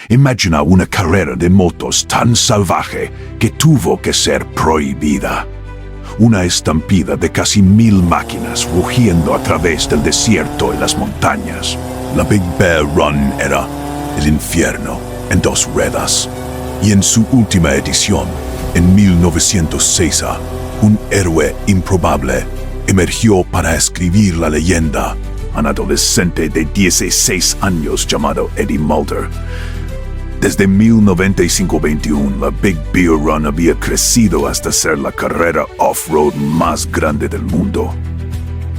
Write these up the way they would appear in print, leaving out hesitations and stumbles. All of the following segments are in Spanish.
Imagina una carrera de motos tan salvaje que tuvo que ser prohibida. Una estampida de casi 1000 máquinas rugiendo a través del desierto y las montañas. La Big Bear Run era el infierno en 2 ruedas. Y en su última edición, en 1906, un héroe improbable emergió para escribir la leyenda. Un adolescente de 16 años llamado Eddie Mulder. Desde 1921, la Big Bear Run había crecido hasta ser la carrera off-road más grande del mundo.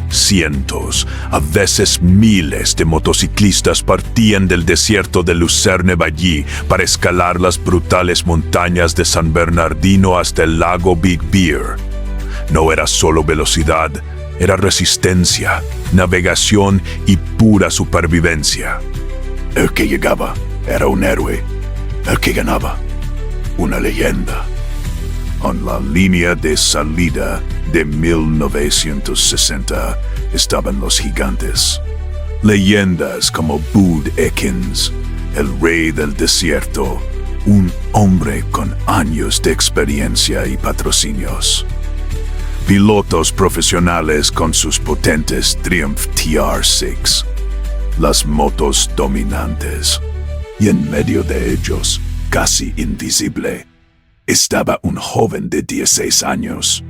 Cientos, a veces miles de motociclistas partían del desierto de Lucerne Valley para escalar las brutales montañas de San Bernardino hasta el lago Big Bear. No era solo velocidad, era resistencia, navegación y pura supervivencia. El que llegaba era un héroe. El que ganaba, una leyenda. En la línea de salida de 1960 estaban los gigantes. Leyendas como Bud Ekins, el rey del desierto, un hombre con años de experiencia y patrocinios. Pilotos profesionales con sus potentes Triumph TR6, las motos dominantes. Y en medio de ellos, casi invisible, estaba un joven de 16 años,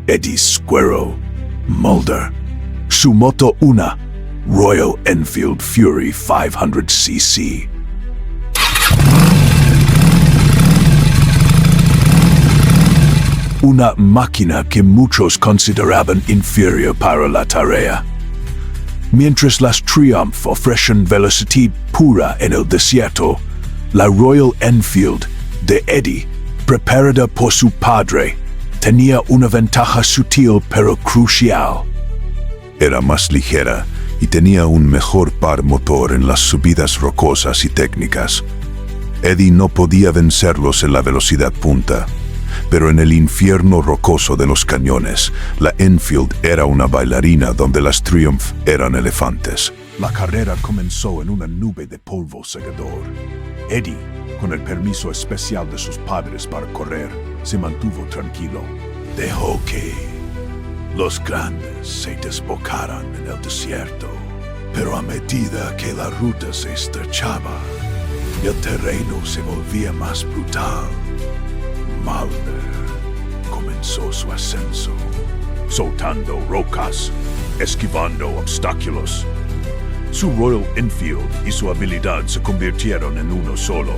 Eddie Squirrel Mulder. Su moto una Royal Enfield Fury 500cc. Una máquina que muchos consideraban inferior para la tarea. Mientras las Triumph ofrecen velocidad pura en el desierto, la Royal Enfield de Eddie, preparada por su padre, tenía una ventaja sutil pero crucial. Era más ligera y tenía un mejor par motor en las subidas rocosas y técnicas. Eddie no podía vencerlos en la velocidad punta, pero en el infierno rocoso de los cañones, la Enfield era una bailarina donde las Triumph eran elefantes. La carrera comenzó en una nube de polvo cegador. Eddie, con el permiso especial de sus padres para correr, se mantuvo tranquilo. Dejó que los grandes se desbocaran en el desierto, pero a medida que la ruta se estrechaba, el terreno se volvía más brutal. Mulder comenzó su ascenso, soltando rocas, esquivando obstáculos. Su Royal Enfield y su habilidad se convirtieron en uno solo.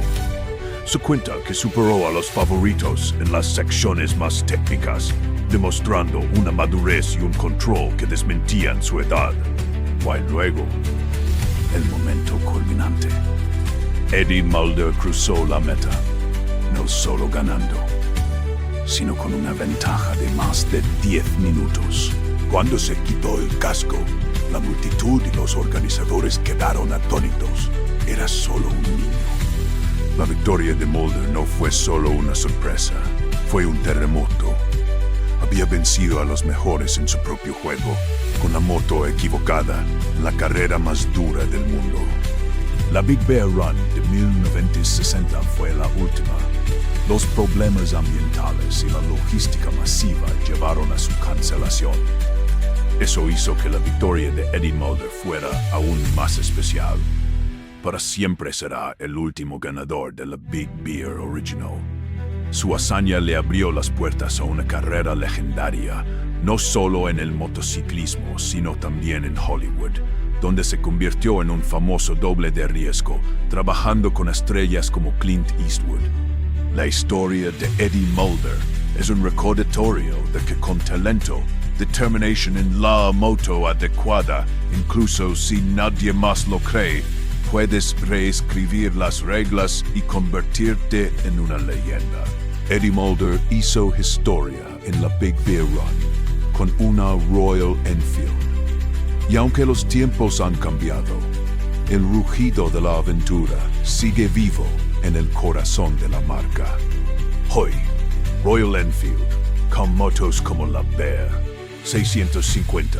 Se cuenta que superó a los favoritos en las secciones más técnicas, demostrando una madurez y un control que desmentían su edad. Y luego, el momento culminante. Eddie Mulder cruzó la meta, no solo ganando, sino con una ventaja de más de 10 minutos. Cuando se quitó el casco, la multitud y los organizadores quedaron atónitos. Era solo un niño. La victoria de Mulder no fue solo una sorpresa, fue un terremoto. Había vencido a los mejores en su propio juego, con la moto equivocada, la carrera más dura del mundo. La Big Bear Run de 1960 fue la última. Los problemas ambientales y la logística masiva llevaron a su cancelación. Eso hizo que la victoria de Eddie Mulder fuera aún más especial. Para siempre será el último ganador de la Big Bear Original. Su hazaña le abrió las puertas a una carrera legendaria, no solo en el motociclismo, sino también en Hollywood, donde se convirtió en un famoso doble de riesgo, trabajando con estrellas como Clint Eastwood. La historia de Eddie Mulder es un recordatorio de que con talento, determinación en la moto adecuada, incluso si nadie más lo cree, puedes reescribir las reglas y convertirte en una leyenda. Eddie Mulder hizo historia en la Big Bear Run con una Royal Enfield. Y aunque los tiempos han cambiado, el rugido de la aventura sigue vivo en el corazón de la marca. Hoy, Royal Enfield, con motos como la Bear 650,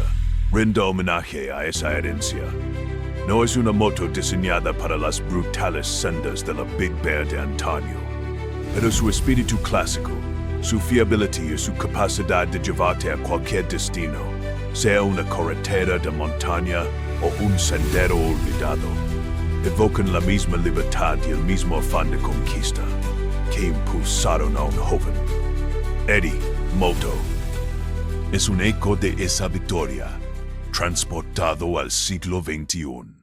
rinde homenaje a esa herencia. No es una moto diseñada para las brutales sendas de la Big Bear de antaño, pero su espíritu clásico, su fiabilidad y su capacidad de llevarte a cualquier destino, sea una carretera de montaña o un sendero olvidado, evocan la misma libertad y el mismo afán de conquista que impulsaron a un joven. Eddie Moto es un eco de esa victoria, transportado al siglo XXI.